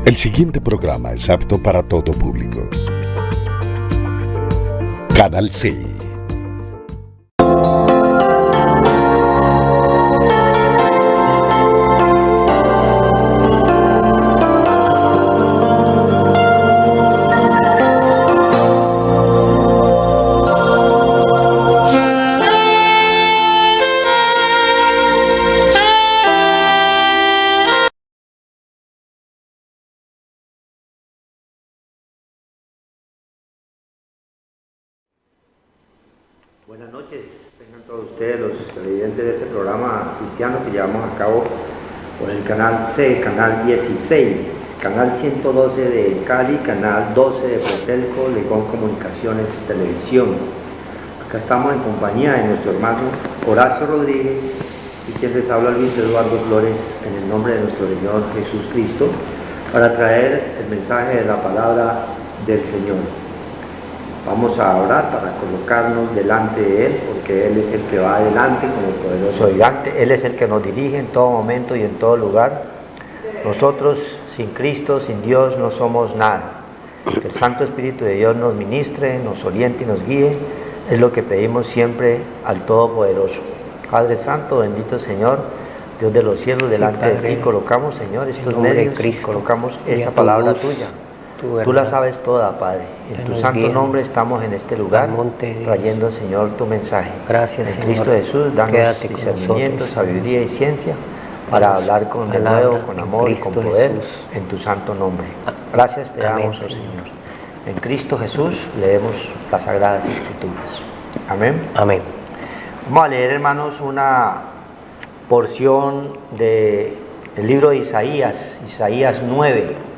El siguiente programa es apto para todo público. Canal C. Buenas noches, tengan todos ustedes los televidentes de este programa cristiano que llevamos a cabo por el canal C, canal 16, canal 112 de Cali, canal 12 de Protelco, Legón Comunicaciones Televisión. Acá estamos en compañía de nuestro hermano Horacio Rodríguez y quien les habla Luis Eduardo Flores en el nombre de nuestro Señor Jesús Cristo para traer el mensaje de la palabra del Señor. Vamos a orar para colocarnos delante de Él, porque Él es el que va adelante como poderoso gigante. Él es el que nos dirige en todo momento y en todo lugar. Nosotros, sin Cristo, sin Dios, no somos nada. Que el Santo Espíritu de Dios nos ministre, nos oriente y nos guíe. Es lo que pedimos siempre al Todopoderoso. Padre Santo, bendito Señor, Dios de los cielos, delante de ti colocamos, Señor, estos medios, colocamos esta palabra tuya. Tú la sabes toda, Padre. En tu santo nombre estamos en este lugar, trayendo, Señor, tu mensaje. Gracias, en Señor. Cristo Jesús, danos discernimiento, sabiduría y ciencia para hablar con de nuevo, con amor y con poder, en tu santo nombre. Gracias te damos, oh Señor. En Cristo Jesús leemos las Sagradas Escrituras. Amén. Amén. Vamos a leer, hermanos, una porción del libro de Isaías, Isaías 9.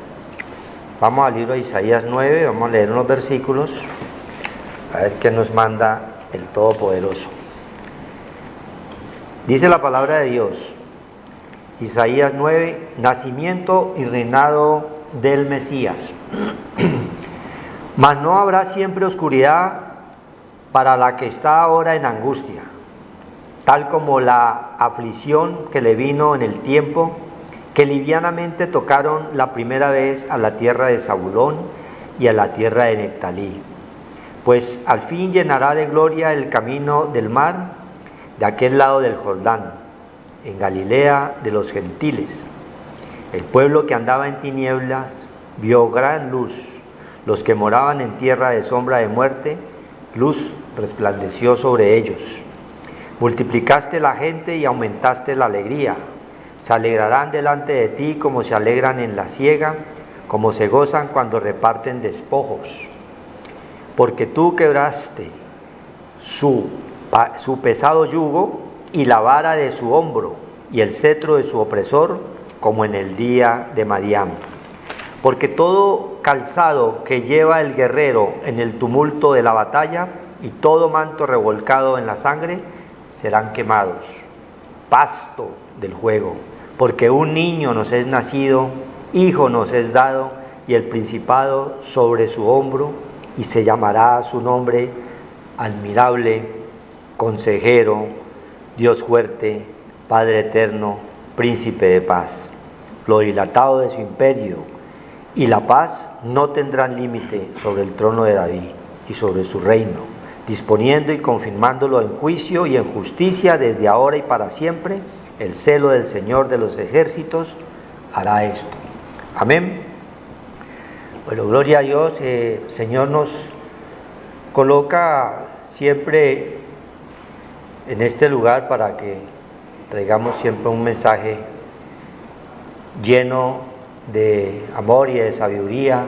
Vamos al libro de Isaías 9, vamos a leer unos versículos, a ver qué nos manda el Todopoderoso. Dice la palabra de Dios, Isaías 9, nacimiento y reinado del Mesías. Mas no habrá siempre oscuridad para la que está ahora en angustia, tal como la aflicción que le vino en el tiempo que livianamente tocaron la primera vez a la tierra de Zabulón y a la tierra de Neftalí. Pues al fin llenará de gloria el camino del mar, de aquel lado del Jordán, en Galilea de los gentiles. El pueblo que andaba en tinieblas vio gran luz, los que moraban en tierra de sombra de muerte, luz resplandeció sobre ellos. Multiplicaste la gente y aumentaste la alegría. Se alegrarán delante de ti como se alegran en la siega, como se gozan cuando reparten despojos. Porque tú quebraste su pesado yugo y la vara de su hombro y el cetro de su opresor, como en el día de Madián. Porque todo calzado que lleva el guerrero en el tumulto de la batalla y todo manto revolcado en la sangre serán quemados. Pasto del juego. Porque un niño nos es nacido, hijo nos es dado, y el principado sobre su hombro, y se llamará su nombre admirable, consejero, Dios fuerte, Padre eterno, príncipe de paz. Lo dilatado de su imperio y la paz no tendrán límite sobre el trono de David y sobre su reino, disponiendo y confirmándolo en juicio y en justicia desde ahora y para siempre. El celo del Señor de los ejércitos hará esto. Amén. Bueno, gloria a Dios. El Señor nos coloca siempre en este lugar para que traigamos siempre un mensaje lleno de amor y de sabiduría,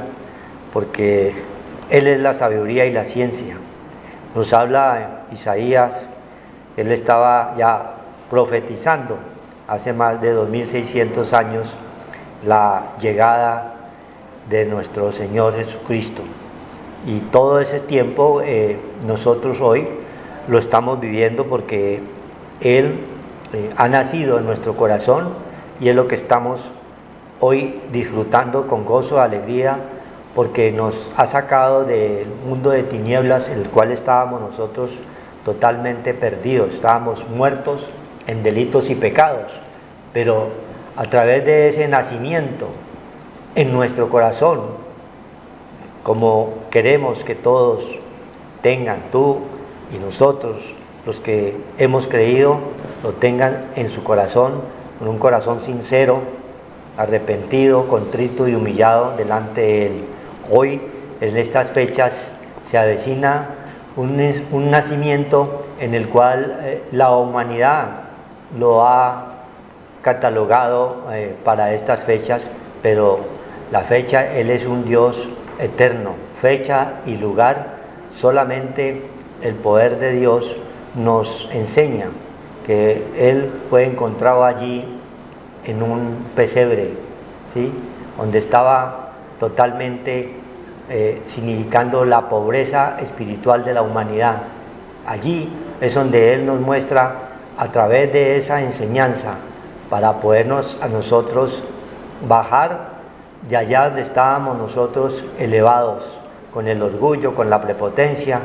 porque Él es la sabiduría y la ciencia. Nos habla Isaías, Él estaba ya profetizando hace más de 2600 años la llegada de nuestro Señor Jesucristo, y todo ese tiempo nosotros hoy lo estamos viviendo porque Él ha nacido en nuestro corazón y es lo que estamos hoy disfrutando con gozo, alegría, porque nos ha sacado del mundo de tinieblas en el cual estábamos nosotros totalmente perdidos, estábamos muertos en delitos y pecados, pero a través de ese nacimiento en nuestro corazón, como queremos que todos tengan, tú y nosotros, los que hemos creído, lo tengan en su corazón, con un corazón sincero, arrepentido, contrito y humillado delante de Él. Hoy, en estas fechas, se avecina un nacimiento en el cual la humanidad lo ha catalogado para estas fechas, pero la fecha, Él es un Dios eterno, fecha y lugar, solamente el poder de Dios nos enseña que Él fue encontrado allí en un pesebre, ¿sí? Donde estaba totalmente significando la pobreza espiritual de la humanidad. Allí es donde Él nos muestra a través de esa enseñanza para podernos a nosotros bajar de allá donde estábamos nosotros elevados, con el orgullo, con la prepotencia,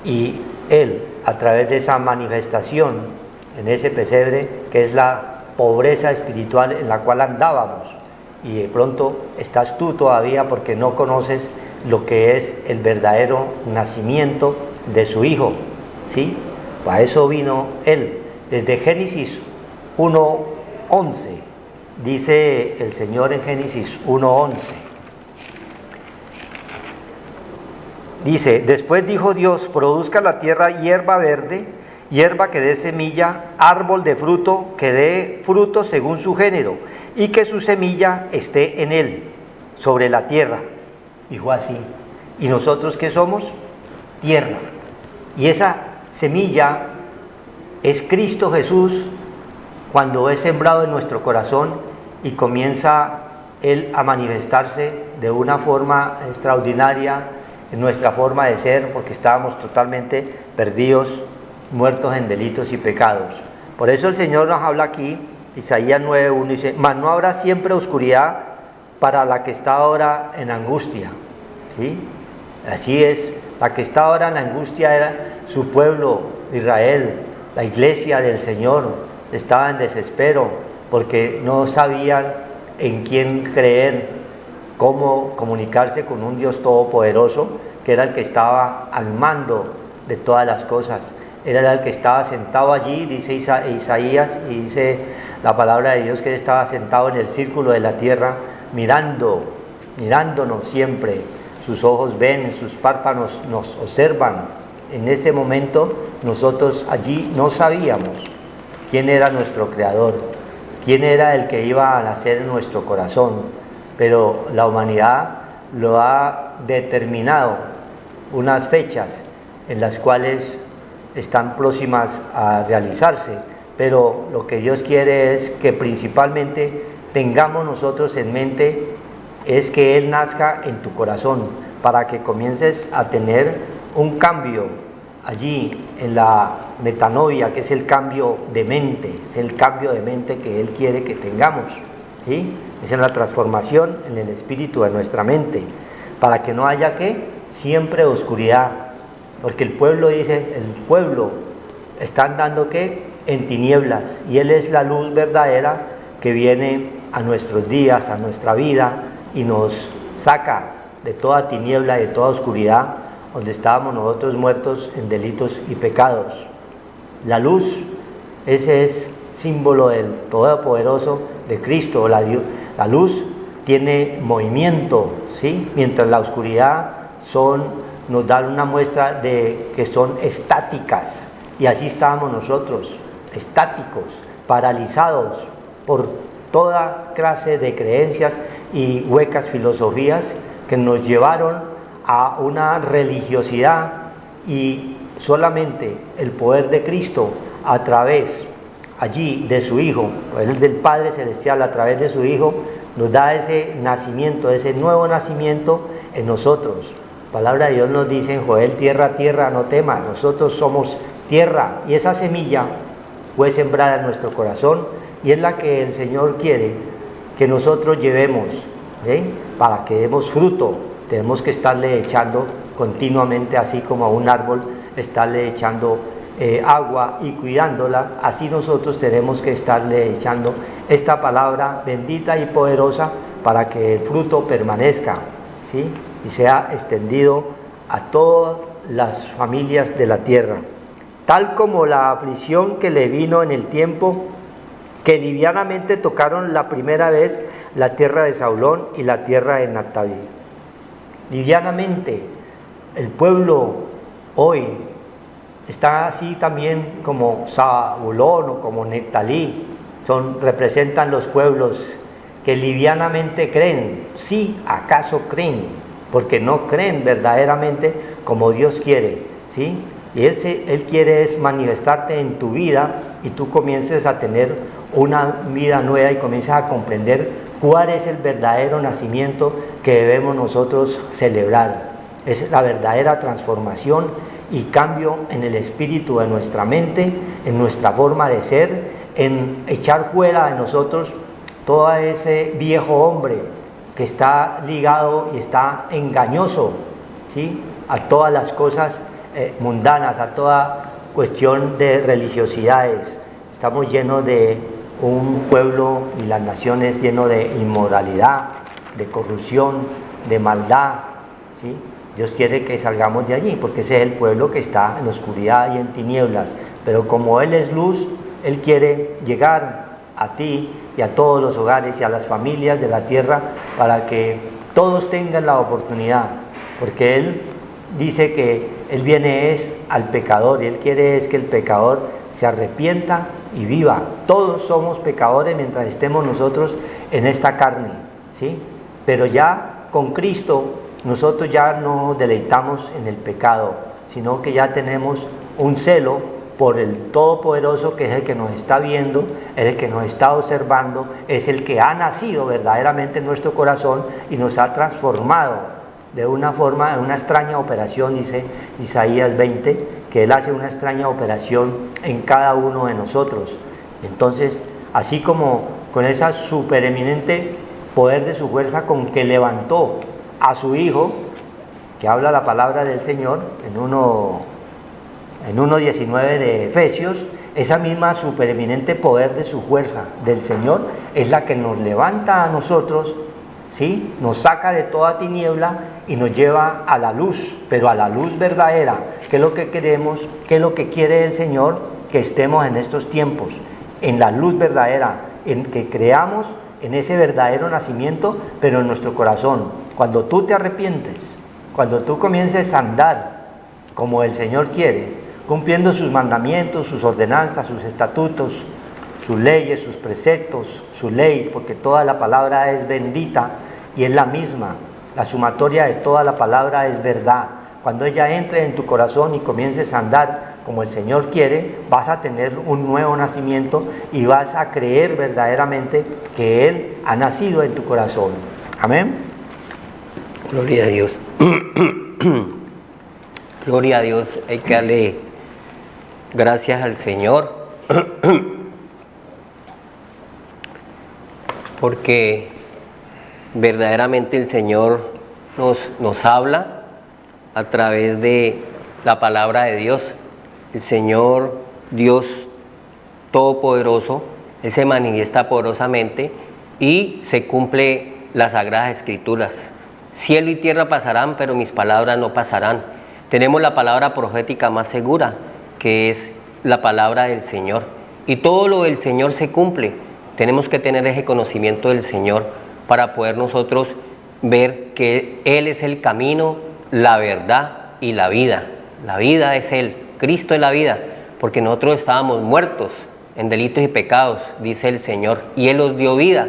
y Él a través de esa manifestación en ese pesebre, que es la pobreza espiritual en la cual andábamos, y de pronto estás tú todavía porque no conoces lo que es el verdadero nacimiento de su Hijo, ¿sí? Para eso vino Él. Desde Génesis 1:11 dice el Señor en Génesis 1:11, dice: después dijo Dios, produzca la tierra hierba verde, hierba que dé semilla, árbol de fruto que dé fruto según su género, y que su semilla esté en él, sobre la tierra. Dijo así. ¿Y nosotros qué somos? Tierra. Y esa semilla es Cristo Jesús, cuando es sembrado en nuestro corazón y comienza Él a manifestarse de una forma extraordinaria en nuestra forma de ser, porque estábamos totalmente perdidos, muertos en delitos y pecados. Por eso el Señor nos habla aquí, Isaías 9:1, dice: mas no habrá siempre oscuridad para la que está ahora en angustia. ¿Sí? Así es, la que está ahora en angustia era su pueblo, Israel, la iglesia del Señor. Estaba en desespero porque no sabían en quién creer, cómo comunicarse con un Dios todopoderoso, que era el que estaba al mando de todas las cosas. Era el que estaba sentado allí, dice Isaías, y dice la palabra de Dios que Él estaba sentado en el círculo de la tierra, mirándonos siempre. Sus ojos ven, sus párpados nos observan. En este momento nosotros allí no sabíamos quién era nuestro Creador, quién era el que iba a nacer en nuestro corazón, pero la humanidad lo ha determinado unas fechas en las cuales están próximas a realizarse, pero lo que Dios quiere es que principalmente tengamos nosotros en mente es que Él nazca en tu corazón, para que comiences a tener un cambio allí en la metanoia, que es el cambio de mente, es el cambio de mente que Él quiere que tengamos, ¿sí? Es en la transformación en el espíritu de nuestra mente, para que no haya siempre oscuridad, porque el pueblo está andando en tinieblas, y Él es la luz verdadera que viene a nuestros días, a nuestra vida, y nos saca de toda tiniebla y de toda oscuridad donde estábamos nosotros muertos en delitos y pecados. La luz, ese es símbolo del Todopoderoso, de Cristo. La luz tiene movimiento, ¿sí? Mientras la oscuridad nos da una muestra de que son estáticas, y así estábamos nosotros, estáticos, paralizados por toda clase de creencias y huecas filosofías que nos llevaron a una religiosidad, y solamente el poder de Cristo a través allí de su Hijo, el del Padre Celestial a través de su Hijo, nos da ese nacimiento, ese nuevo nacimiento en nosotros. La palabra de Dios nos dice en Joel: tierra, tierra, no temas. Nosotros somos tierra, y esa semilla fue sembrada en nuestro corazón, y es la que el Señor quiere que nosotros llevemos, ¿sí? Para que demos fruto. Tenemos que estarle echando continuamente, así como a un árbol estarle echando agua y cuidándola, así nosotros tenemos que estarle echando esta palabra bendita y poderosa para que el fruto permanezca, ¿sí? Y sea extendido a todas las familias de la tierra. Tal como la aflicción que le vino en el tiempo que livianamente tocaron la primera vez la tierra de Saulón y la tierra de Naftalí. Livianamente, el pueblo hoy está así también como Zabulón o como Neftalí, representan los pueblos que livianamente creen. Sí, acaso creen, porque no creen verdaderamente como Dios quiere, ¿sí? Y Él quiere es manifestarte en tu vida y tú comiences a tener una vida nueva y comiences a comprender cuál es el verdadero nacimiento que debemos nosotros celebrar. Es la verdadera transformación y cambio en el espíritu de nuestra mente, en nuestra forma de ser, en echar fuera de nosotros todo ese viejo hombre que está ligado y está engañoso, ¿sí? A todas las cosas mundanas, a toda cuestión de religiosidades. Estamos llenos de un pueblo y las naciones llenos de inmoralidad, de corrupción, de maldad, ¿sí? Dios quiere que salgamos de allí, porque ese es el pueblo que está en oscuridad y en tinieblas, pero como Él es luz, Él quiere llegar a ti y a todos los hogares y a las familias de la tierra para que todos tengan la oportunidad, porque Él dice que Él viene es al pecador y Él quiere es que el pecador se arrepienta y viva. Todos somos pecadores mientras estemos nosotros en esta carne, ¿sí? Pero ya con Cristo nosotros ya no nos deleitamos en el pecado, sino que ya tenemos un celo por el Todopoderoso, que es el que nos está viendo, es el que nos está observando, es el que ha nacido verdaderamente en nuestro corazón y nos ha transformado de una forma, en una extraña operación, dice Isaías 20, que Él hace una extraña operación en cada uno de nosotros. Entonces, así como con esa supereminente poder de su fuerza con que levantó a su Hijo, que habla la palabra del Señor en 1:19 de Efesios, esa misma supereminente poder de su fuerza del Señor es la que nos levanta a nosotros, ¿sí? Nos saca de toda tiniebla y nos lleva a la luz, pero a la luz verdadera, que es lo que queremos, que es lo que quiere el Señor, que estemos en estos tiempos, en la luz verdadera, en que creamos en ese verdadero nacimiento, pero en nuestro corazón. Cuando tú te arrepientes, cuando tú comiences a andar como el Señor quiere, cumpliendo sus mandamientos, sus ordenanzas, sus estatutos, sus leyes, sus preceptos, su ley, porque toda la palabra es bendita y es la misma. La sumatoria de toda la palabra es verdad. Cuando ella entre en tu corazón y comiences a andar como el Señor quiere, vas a tener un nuevo nacimiento y vas a creer verdaderamente que Él ha nacido en tu corazón. Amén. Gloria a Dios. Gloria a Dios. Hay que darle gracias al Señor porque verdaderamente el Señor nos habla a través de la palabra de Dios. El Señor Dios Todopoderoso, Él se manifiesta poderosamente y se cumple las Sagradas Escrituras. Cielo y tierra pasarán, pero mis palabras no pasarán. Tenemos la palabra profética más segura, que es la palabra del Señor. Y todo lo del Señor se cumple. Tenemos que tener ese conocimiento del Señor para poder nosotros ver que Él es el camino, la verdad y la vida. La vida es Él, Cristo es la vida, porque nosotros estábamos muertos en delitos y pecados, dice el Señor, y Él nos dio vida.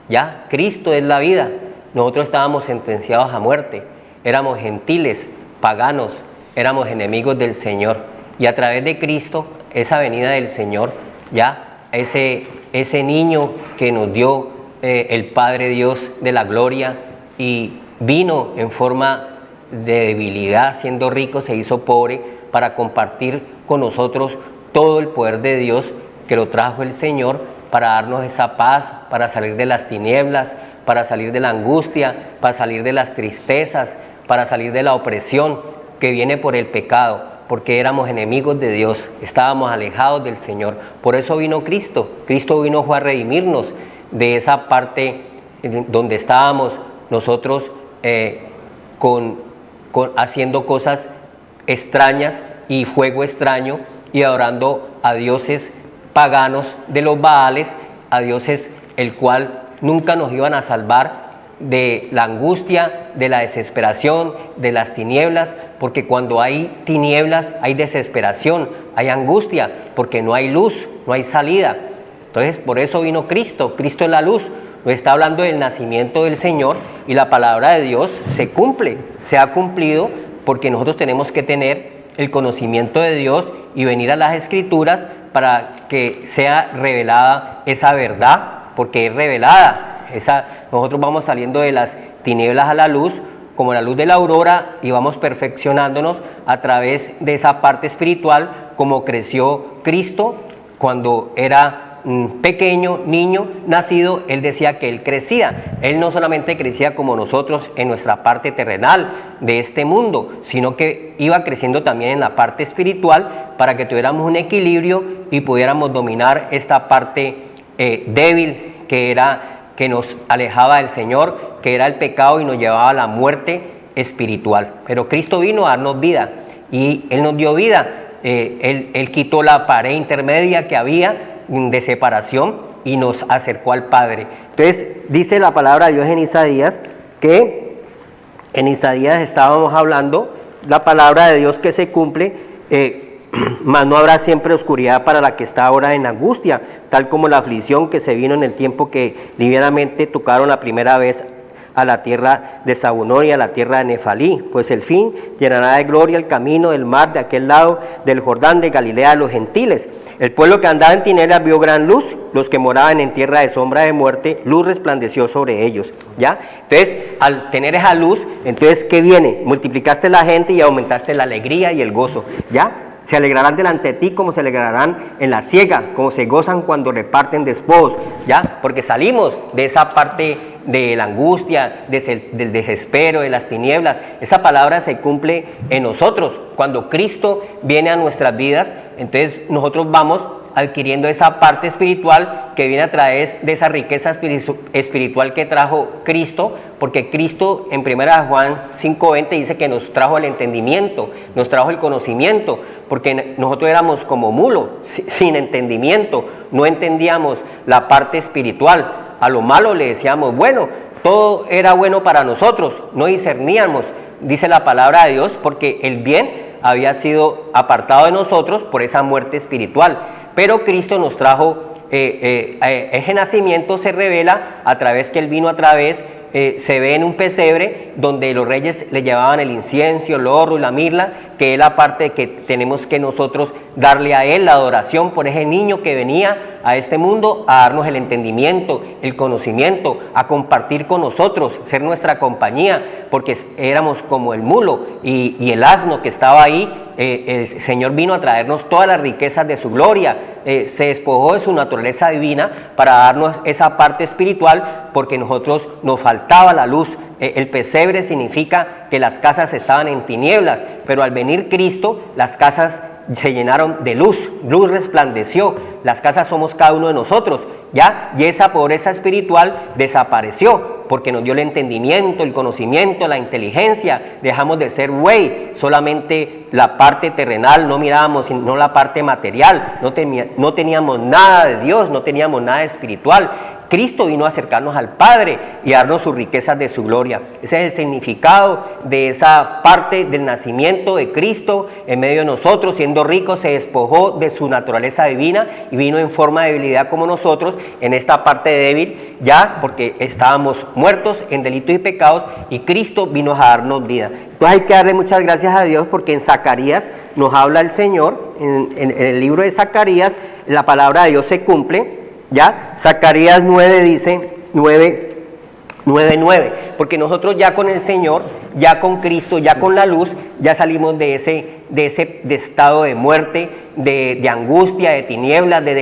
Ya, Cristo es la vida. Nosotros estábamos sentenciados a muerte, éramos gentiles, paganos, éramos enemigos del Señor. Y a través de Cristo, esa venida del Señor, ya, ese niño que nos dio el Padre Dios de la gloria y vino en forma de debilidad, siendo rico, se hizo pobre para compartir con nosotros todo el poder de Dios que lo trajo el Señor para darnos esa paz, para salir de las tinieblas, para salir de la angustia, para salir de las tristezas, para salir de la opresión que viene por el pecado, porque éramos enemigos de Dios, estábamos alejados del Señor. Por eso vino Cristo. Cristo vino a redimirnos de esa parte donde estábamos nosotros haciendo cosas extrañas y fuego extraño y adorando a dioses paganos de los Baales, a dioses el cual nunca nos iban a salvar de la angustia, de la desesperación, de las tinieblas, porque cuando hay tinieblas hay desesperación, hay angustia, porque no hay luz, no hay salida. Entonces por eso vino Cristo, Cristo es la luz. Nos está hablando del nacimiento del Señor y la palabra de Dios se cumple, se ha cumplido, porque nosotros tenemos que tener el conocimiento de Dios y venir a las Escrituras para que sea revelada esa verdad, porque es revelada. Nosotros vamos saliendo de las tinieblas a la luz, como la luz de la aurora, y vamos perfeccionándonos a través de esa parte espiritual, como creció Cristo cuando era pequeño, niño, nacido. Él decía que él crecía. Él no solamente crecía como nosotros en nuestra parte terrenal de este mundo, sino que iba creciendo también en la parte espiritual para que tuviéramos un equilibrio y pudiéramos dominar esta parte débil que nos alejaba del Señor, que era el pecado y nos llevaba a la muerte espiritual. Pero Cristo vino a darnos vida y Él nos dio vida. Él quitó la pared intermedia que había de separación y nos acercó al Padre. Entonces dice la palabra de Dios en Isaías, que en Isaías estábamos hablando, la palabra de Dios que se cumple, mas no habrá siempre oscuridad para la que está ahora en angustia, tal como la aflicción que se vino en el tiempo que livianamente tocaron la primera vez a la tierra de Zabulón y a la tierra de Neftalí, pues el fin llenará de gloria el camino del mar de aquel lado del Jordán, de Galilea de los gentiles. El pueblo que andaba en tinieblas vio gran luz, los que moraban en tierra de sombra de muerte, luz resplandeció sobre ellos. ¿Ya? Entonces, al tener esa luz, entonces, ¿qué viene? Multiplicaste la gente y aumentaste la alegría y el gozo. ¿Ya? Se alegrarán delante de ti como se alegrarán en la siega, como se gozan cuando reparten despojos. ¿Ya? Porque salimos de esa parte de la angustia, del desespero, de las tinieblas. Esa palabra se cumple en nosotros. Cuando Cristo viene a nuestras vidas, entonces nosotros vamos adquiriendo esa parte espiritual que viene a través de esa riqueza espiritual que trajo Cristo, porque Cristo en 1 Juan 5:20 dice que nos trajo el entendimiento, nos trajo el conocimiento, porque nosotros éramos como mulos, sin entendimiento, no entendíamos la parte espiritual. A lo malo le decíamos bueno, todo era bueno para nosotros, no discerníamos, dice la palabra de Dios, porque el bien había sido apartado de nosotros por esa muerte espiritual. Pero Cristo nos trajo, ese nacimiento se revela a través que Él vino a través, se ve en un pesebre donde los reyes le llevaban el incienso, el oro y la mirra, que es la parte de que tenemos que nosotros darle a Él la adoración por ese niño que venía a este mundo a darnos el entendimiento, el conocimiento, a compartir con nosotros, ser nuestra compañía, porque éramos como el mulo y el asno que estaba ahí. El Señor vino a traernos todas las riquezas de su gloria, se despojó de su naturaleza divina para darnos esa parte espiritual, porque nosotros nos faltaba la luz. El pesebre significa que las casas estaban en tinieblas, pero al venir Cristo, las casas se llenaron de luz, luz resplandeció. Las casas somos cada uno de nosotros, ¿ya? Y esa pobreza espiritual desapareció, porque nos dio el entendimiento, el conocimiento, la inteligencia. Dejamos de ser solamente la parte terrenal, no mirábamos sino la parte material, no teníamos nada de Dios, no teníamos nada espiritual. Cristo vino a acercarnos al Padre y a darnos sus riquezas de su gloria. Ese es el significado de esa parte del nacimiento de Cristo en medio de nosotros. Siendo rico, se despojó de su naturaleza divina y vino en forma de debilidad como nosotros, en esta parte débil, ya porque estábamos muertos en delitos y pecados, y Cristo vino a darnos vida. Entonces hay que darle muchas gracias a Dios, porque en Zacarías nos habla el Señor, en el libro de Zacarías, la palabra de Dios se cumple. ¿Ya? Zacarías 9 dice, 9:9, porque nosotros ya con el Señor, ya con Cristo, ya con la luz, ya salimos de ese estado de muerte, de angustia, de tinieblas, de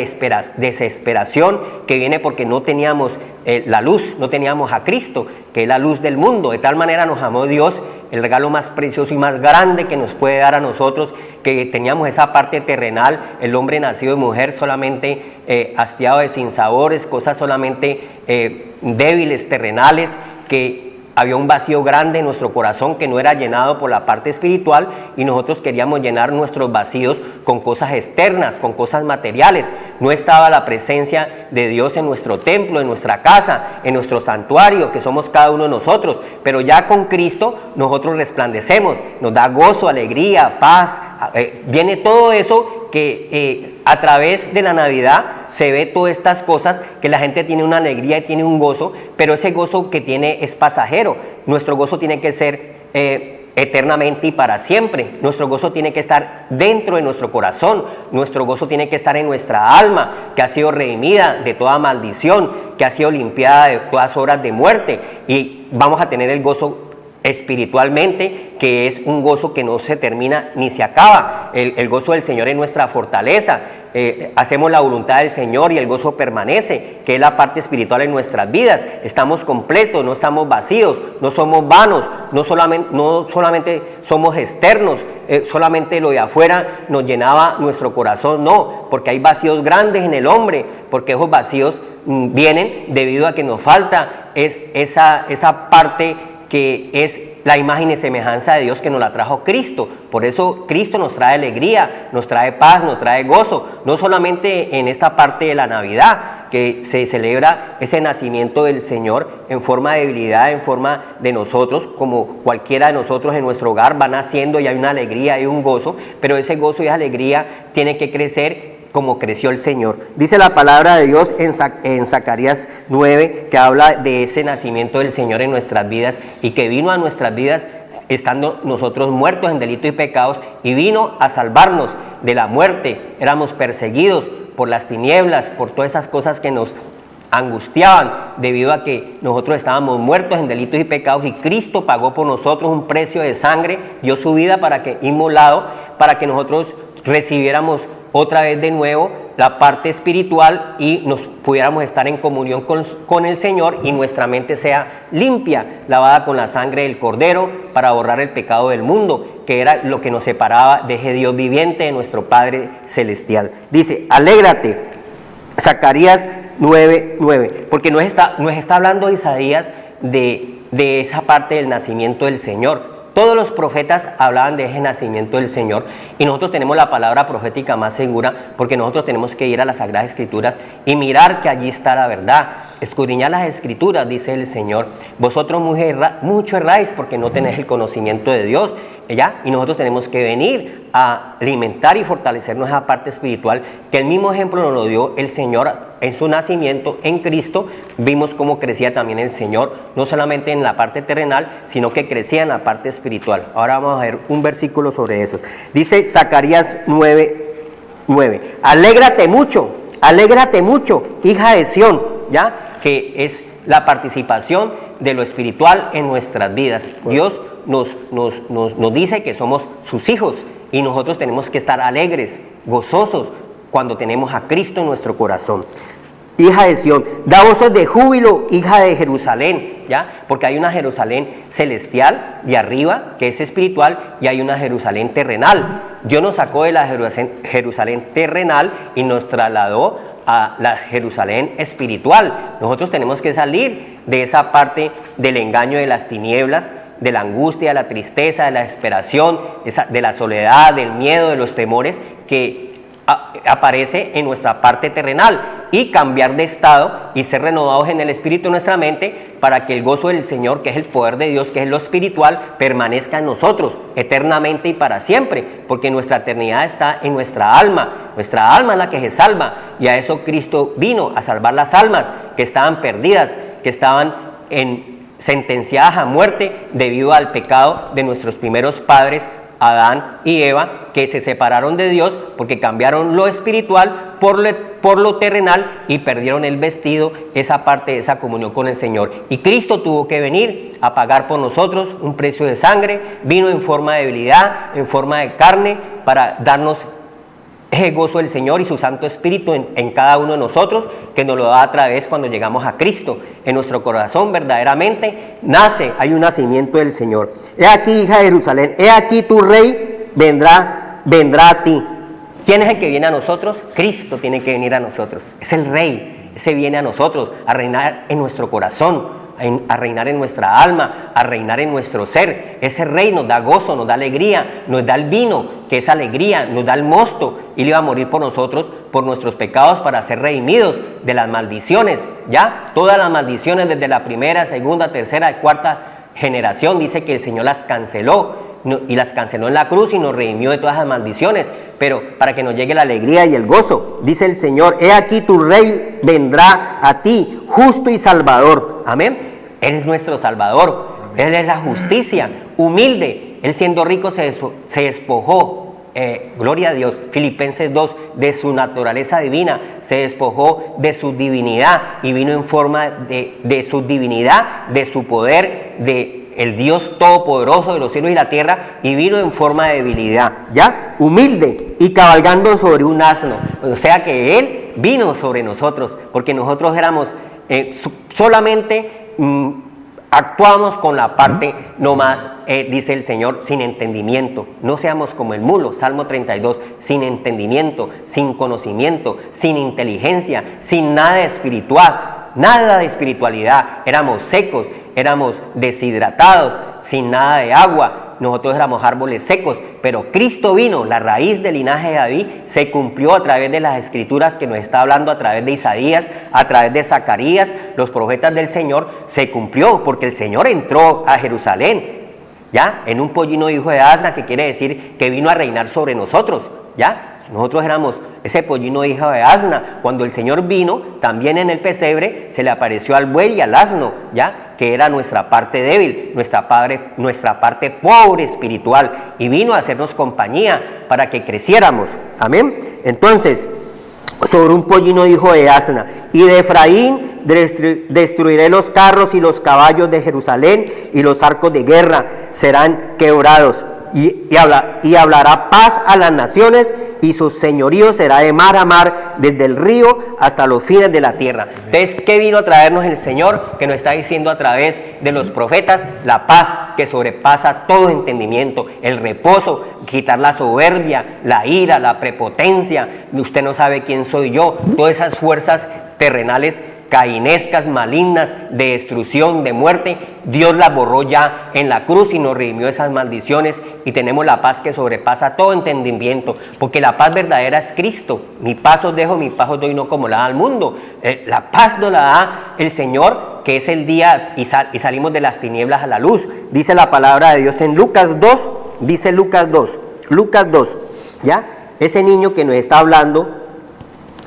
desesperación, que viene porque no teníamos la luz, no teníamos a Cristo, que es la luz del mundo. De tal manera nos amó Dios el regalo más precioso y más grande que nos puede dar a nosotros, que teníamos esa parte terrenal, el hombre nacido de mujer solamente hastiado de sinsabores, cosas solamente débiles, terrenales, que había un vacío grande en nuestro corazón que no era llenado por la parte espiritual, y nosotros queríamos llenar nuestros vacíos con cosas externas, con cosas materiales. No estaba la presencia de Dios en nuestro templo, en nuestra casa, en nuestro santuario, que somos cada uno de nosotros. Pero ya con Cristo nosotros resplandecemos, nos da gozo, alegría, paz. Viene todo eso que a través de la Navidad se ve todas estas cosas, que la gente tiene una alegría y tiene un gozo, pero ese gozo que tiene es pasajero. Nuestro gozo tiene que ser eternamente y para siempre. Nuestro gozo tiene que estar dentro de nuestro corazón. Nuestro gozo tiene que estar en nuestra alma, que ha sido redimida de toda maldición, que ha sido limpiada de todas obras de muerte, y vamos a tener el gozo espiritualmente, que es un gozo que no se termina ni se acaba. El gozo del Señor es nuestra fortaleza. Hacemos la voluntad del Señor y el gozo permanece, que es la parte espiritual en nuestras vidas. Estamos completos, no estamos vacíos, no somos vanos, no solamente somos externos, solamente lo de afuera nos llenaba nuestro corazón, no, porque hay vacíos grandes en el hombre, porque esos vacíos vienen debido a que nos falta esa parte que es la imagen y semejanza de Dios, que nos la trajo Cristo. Por eso Cristo nos trae alegría, nos trae paz, nos trae gozo, no solamente en esta parte de la Navidad, que se celebra ese nacimiento del Señor en forma de debilidad, en forma de nosotros, como cualquiera de nosotros en nuestro hogar va naciendo y hay una alegría, hay un gozo, pero ese gozo y esa alegría tiene que crecer como creció el Señor. Dice la palabra de Dios en Zacarías 9, que habla de ese nacimiento del Señor en nuestras vidas, y que vino a nuestras vidas estando nosotros muertos en delitos y pecados, y vino a salvarnos de la muerte. Éramos perseguidos por las tinieblas, por todas esas cosas que nos angustiaban, debido a que nosotros estábamos muertos en delitos y pecados, y Cristo pagó por nosotros un precio de sangre, dio su vida inmolado, para que nosotros recibiéramos otra vez de nuevo la parte espiritual y nos pudiéramos estar en comunión con el Señor, y nuestra mente sea limpia, lavada con la sangre del Cordero, para borrar el pecado del mundo, que era lo que nos separaba de ese Dios viviente, de nuestro Padre Celestial. Dice, alégrate, Zacarías 9:9, porque nos está hablando Isaías de esa parte del nacimiento del Señor. Todos los profetas hablaban de ese nacimiento del Señor, y nosotros tenemos la palabra profética más segura, porque nosotros tenemos que ir a las Sagradas Escrituras y mirar que allí está la verdad. Escudriñad las Escrituras, dice el Señor. Vosotros mucho erráis porque no tenéis el conocimiento de Dios. ¿Ya? Y nosotros tenemos que venir a alimentar y fortalecer nuestra parte espiritual, que el mismo ejemplo nos lo dio el Señor en su nacimiento en Cristo. Vimos cómo crecía también el Señor, no solamente en la parte terrenal, sino que crecía en la parte espiritual. Ahora vamos a ver un versículo sobre eso. Dice Zacarías 9:9, alégrate mucho, hija de Sión, ¿ya? Que es la participación de lo espiritual en nuestras vidas. Dios nos dice que somos sus hijos, y nosotros tenemos que estar alegres, gozosos, cuando tenemos a Cristo en nuestro corazón. Hija de Sión, da voces de júbilo, hija de Jerusalén, ¿ya? Porque hay una Jerusalén celestial de arriba, que es espiritual, y hay una Jerusalén terrenal. Dios nos sacó de la Jerusalén terrenal y nos trasladó a la Jerusalén espiritual. Nosotros tenemos que salir de esa parte del engaño de las tinieblas, de la angustia, de la tristeza, de la desesperación, de la soledad, del miedo, de los temores que aparece en nuestra parte terrenal, y cambiar de estado y ser renovados en el espíritu de nuestra mente, para que el gozo del Señor, que es el poder de Dios, que es lo espiritual, permanezca en nosotros eternamente y para siempre, porque nuestra eternidad está en nuestra alma. Nuestra alma es la que se salva, y a eso Cristo vino, a salvar las almas que estaban perdidas, que estaban sentenciadas a muerte debido al pecado de nuestros primeros padres, Adán y Eva, que se separaron de Dios porque cambiaron lo espiritual por lo terrenal y perdieron el vestido, esa parte de esa comunión con el Señor. Y Cristo tuvo que venir a pagar por nosotros un precio de sangre, vino en forma de debilidad, en forma de carne, para darnos Es el gozo del Señor y su Santo Espíritu en cada uno de nosotros, que nos lo da a través cuando llegamos a Cristo. En nuestro corazón verdaderamente hay un nacimiento del Señor. He aquí, hija de Jerusalén, he aquí tu rey vendrá a ti. ¿Quién es el que viene a nosotros? Cristo tiene que venir a nosotros. Es el rey, ese viene a nosotros a reinar en nuestro corazón, a reinar en nuestra alma, a reinar en nuestro ser. Ese rey nos da gozo, nos da alegría, nos da el vino, que es alegría, nos da el mosto, y Él iba a morir por nosotros, por nuestros pecados, para ser redimidos de las maldiciones, ¿ya? Todas las maldiciones desde la primera, segunda, tercera y cuarta generación, dice que el Señor las canceló, y las canceló en la cruz y nos redimió de todas las maldiciones, pero para que nos llegue la alegría y el gozo, dice el Señor, he aquí tu rey vendrá a ti, justo y salvador, amén. Él es nuestro Salvador, Él es la justicia, humilde. Él siendo rico se despojó, gloria a Dios, Filipenses 2, de su naturaleza divina, se despojó de su divinidad y vino en forma de su divinidad, de su poder, de el Dios todopoderoso de los cielos y la tierra, y vino en forma de debilidad, ¿ya? Humilde y cabalgando sobre un asno. O sea que Él vino sobre nosotros, porque nosotros éramos solamente actuamos con la parte nomás, dice el Señor, sin entendimiento. No seamos como el mulo, Salmo 32, sin entendimiento, sin conocimiento, sin inteligencia, sin nada espiritual, nada de espiritualidad. Éramos secos, éramos deshidratados, sin nada de agua. Nosotros éramos árboles secos, pero Cristo vino, la raíz del linaje de David, se cumplió a través de las escrituras que nos está hablando, a través de Isaías, a través de Zacarías, los profetas del Señor, se cumplió, porque el Señor entró a Jerusalén, ¿ya? En un pollino hijo de asna, que quiere decir que vino a reinar sobre nosotros, ¿ya? Nosotros éramos ese pollino hijo de asna. Cuando el Señor vino, también en el pesebre se le apareció al buey y al asno, ¿ya? Que era nuestra parte débil, nuestra parte pobre espiritual, y vino a hacernos compañía para que creciéramos, amén. Entonces, sobre un pollino hijo de asna, y de Efraín destruiré los carros y los caballos de Jerusalén, y los arcos de guerra serán quebrados, y hablará paz a las naciones, y su señorío será de mar a mar, desde el río hasta los fines de la tierra. Entonces, ¿qué vino a traernos el Señor? Que nos está diciendo a través de los profetas, la paz que sobrepasa todo entendimiento, el reposo, quitar la soberbia, la ira, la prepotencia, usted no sabe quién soy yo, todas esas fuerzas terrenales cainescas, malignas, de destrucción, de muerte, Dios las borró ya en la cruz y nos redimió esas maldiciones, y tenemos la paz que sobrepasa todo entendimiento, porque la paz verdadera es Cristo. Mi paz os dejo, mi paz os doy, no como la da el mundo. La paz nos la da el Señor, que es el día, y salimos de las tinieblas a la luz. Dice la palabra de Dios en Lucas 2, dice Lucas 2, ¿ya? Ese niño que nos está hablando,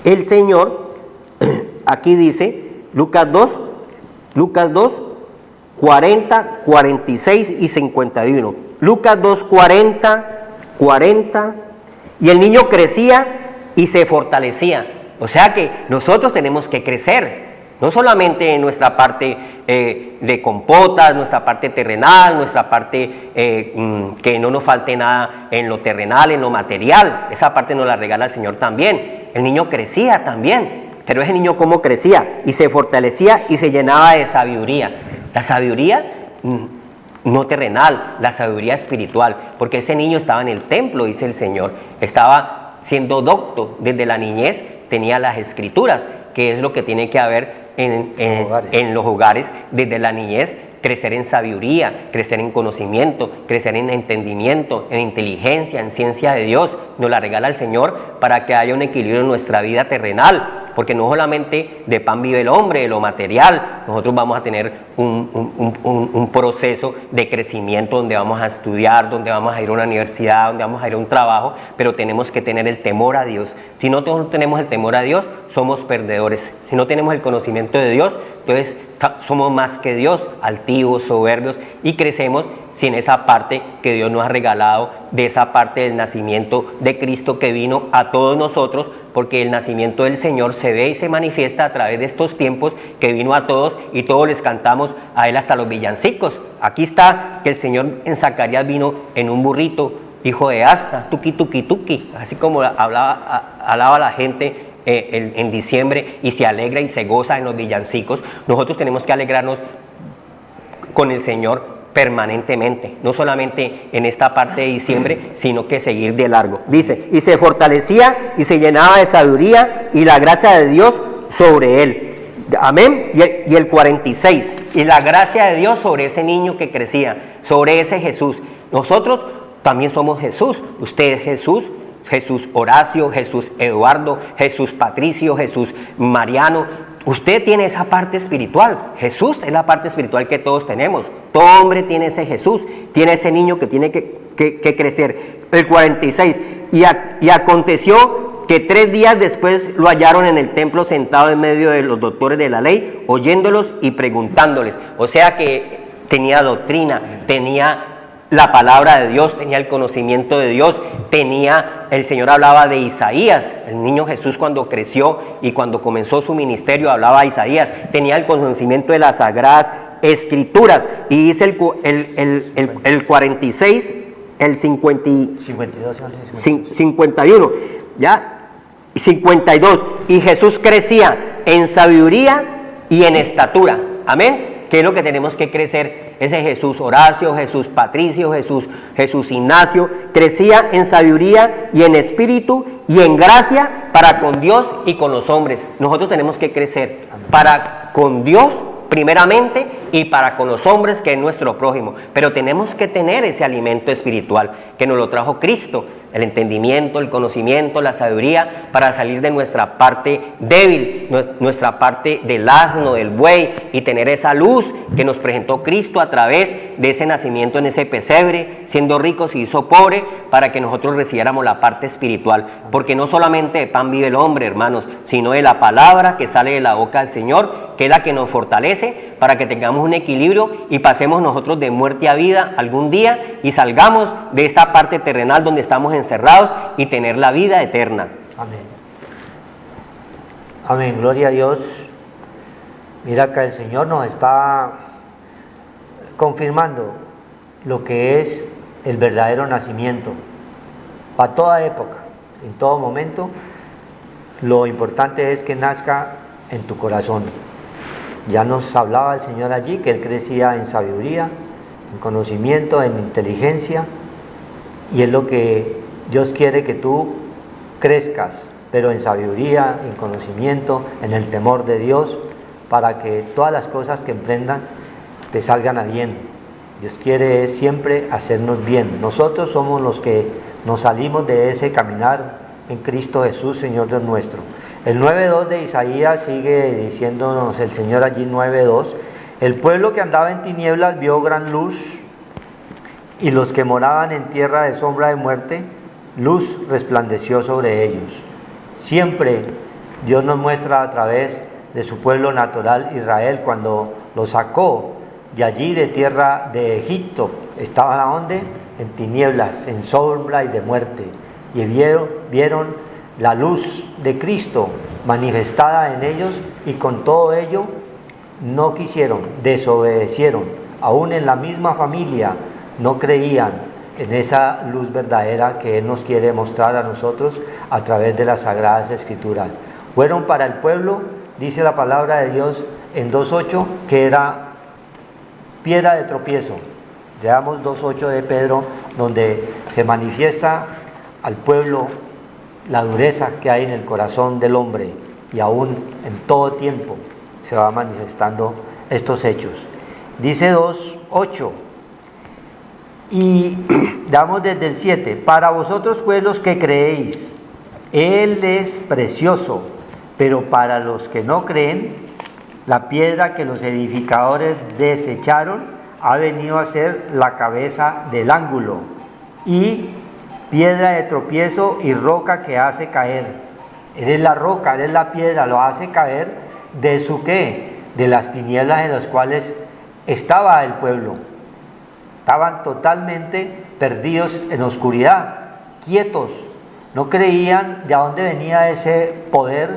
el Señor, aquí dice, Lucas 2, 40, 46 y 51. Lucas 2, 40, y el niño crecía y se fortalecía. O sea que nosotros tenemos que crecer, no solamente en nuestra parte de compotas, nuestra parte terrenal, nuestra parte que no nos falte nada en lo terrenal, en lo material. Esa parte nos la regala el Señor también. El niño crecía también. Pero ese niño, ¿cómo crecía? Y se fortalecía y se llenaba de sabiduría. La sabiduría no terrenal, la sabiduría espiritual, porque ese niño estaba en el templo, dice el Señor, estaba siendo docto desde la niñez, tenía las escrituras, que es lo que tiene que haber en los hogares desde la niñez. Crecer en sabiduría, crecer en conocimiento, crecer en entendimiento, en inteligencia, en ciencia de Dios. Nos la regala el Señor para que haya un equilibrio en nuestra vida terrenal, porque no solamente de pan vive el hombre, de lo material. Nosotros vamos a tener un proceso de crecimiento donde vamos a estudiar, donde vamos a ir a una universidad, donde vamos a ir a un trabajo, pero tenemos que tener el temor a Dios. Si no tenemos el temor a Dios, somos perdedores. Si no tenemos el conocimiento de Dios, entonces somos más que Dios, altivos, soberbios, y crecemos sin esa parte que Dios nos ha regalado, de esa parte del nacimiento de Cristo que vino a todos nosotros, porque el nacimiento del Señor se ve y se manifiesta a través de estos tiempos, que vino a todos y todos les cantamos a Él hasta los villancicos. Aquí está que el Señor en Zacarías vino en un burrito, hijo de asta, tuki, tuki, tuki, así como hablaba la gente en diciembre y se alegra y se goza en los villancicos. Nosotros tenemos que alegrarnos con el Señor permanentemente, no solamente en esta parte de diciembre, sino que seguir de largo. Dice, y se fortalecía y se llenaba de sabiduría y la gracia de Dios sobre él. Amén. Y el 46, y la gracia de Dios sobre ese niño que crecía, sobre ese Jesús. Nosotros también somos Jesús. Usted es Jesús, Jesús Horacio, Jesús Eduardo, Jesús Patricio, Jesús Mariano. Usted tiene esa parte espiritual. Jesús es la parte espiritual que todos tenemos. Todo hombre tiene ese Jesús, tiene ese niño que tiene que crecer. El 46, y aconteció que 3 días después lo hallaron en el templo sentado en medio de los doctores de la ley, oyéndolos y preguntándoles. O sea que tenía doctrina, tenía la palabra de Dios, tenía el conocimiento de Dios, el Señor hablaba de Isaías, el niño Jesús cuando creció y cuando comenzó su ministerio hablaba de Isaías, tenía el conocimiento de las sagradas escrituras. Y dice el 46, el 51, ¿ya? 52, y Jesús crecía en sabiduría y en estatura. Amén. ¿Qué es lo que tenemos que crecer? Ese Jesús Horacio, Jesús Patricio, Jesús Ignacio, crecía en sabiduría y en espíritu y en gracia para con Dios y con los hombres. Nosotros tenemos que crecer para con Dios primeramente y para con los hombres, que es nuestro prójimo. Pero tenemos que tener ese alimento espiritual que nos lo trajo Cristo, el entendimiento, el conocimiento, la sabiduría, para salir de nuestra parte débil, nuestra parte del asno, del buey, y tener esa luz que nos presentó Cristo a través de ese nacimiento en ese pesebre, siendo rico se hizo pobre, para que nosotros recibiéramos la parte espiritual. Porque no solamente de pan vive el hombre, hermanos, sino de la palabra que sale de la boca del Señor, que es la que nos fortalece para que tengamos un equilibrio y pasemos nosotros de muerte a vida algún día y salgamos de esta parte terrenal donde estamos encerrados y tener la vida eterna. Amén. Amén, gloria a Dios. Mira que el Señor nos está confirmando lo que es el verdadero nacimiento. Para toda época, en todo momento, lo importante es que nazca en tu corazón. Ya nos hablaba el Señor allí que Él crecía en sabiduría, en conocimiento, en inteligencia, y es lo que Dios quiere que tú crezcas, pero en sabiduría, en conocimiento, en el temor de Dios, para que todas las cosas que emprendan te salgan a bien. Dios quiere siempre hacernos bien. Nosotros somos los que nos salimos de ese caminar en Cristo Jesús, Señor Dios nuestro. El 9.2 de Isaías sigue diciéndonos el Señor allí, 9.2, el pueblo que andaba en tinieblas vio gran luz, y los que moraban en tierra de sombra de muerte, luz resplandeció sobre ellos. Siempre Dios nos muestra a través de su pueblo natural Israel, cuando lo sacó de allí, de tierra de Egipto, estaban ¿a dónde? En tinieblas, en sombra y de muerte, y vieron la luz de Cristo manifestada en ellos, y con todo ello no quisieron, desobedecieron, aún en la misma familia no creían en esa luz verdadera que Él nos quiere mostrar a nosotros a través de las Sagradas Escrituras. Fueron para el pueblo, dice la palabra de Dios en 2.8, que era piedra de tropiezo. Leamos 2.8 de Pedro, donde se manifiesta al pueblo la dureza que hay en el corazón del hombre, y aún en todo tiempo se va manifestando estos hechos. Dice 2.8, y damos desde el 7, para vosotros pues los que creéis, Él es precioso, pero para los que no creen, la piedra que los edificadores desecharon ha venido a ser la cabeza del ángulo, y piedra de tropiezo y roca que hace caer. Él es la roca, Él es la piedra, lo hace caer de su ¿qué? De las tinieblas en las cuales estaba el pueblo. Estaban totalmente perdidos en oscuridad, quietos, no creían de dónde venía ese poder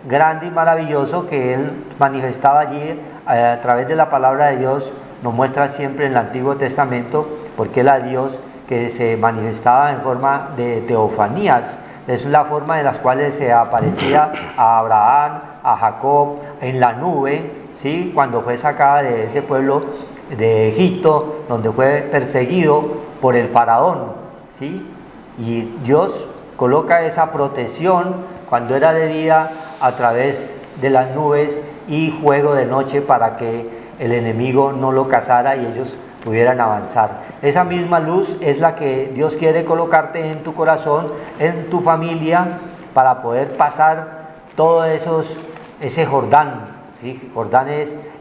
grande y maravilloso que Él manifestaba allí a través de la palabra de Dios. Nos muestra siempre en el Antiguo Testamento, porque Él es Dios que se manifestaba en forma de teofanías. Es la forma en las cuales se aparecía a Abraham, a Jacob, en la nube, ¿sí? Cuando fue sacada de ese pueblo de Egipto, donde fue perseguido por el faraón, ¿sí? Y Dios coloca esa protección cuando era de día a través de las nubes y fuego de noche para que el enemigo no lo cazara y ellos pudieran avanzar. Esa misma luz es la que Dios quiere colocarte en tu corazón, en tu familia, para poder pasar todo ese Jordán, ¿sí? Jordán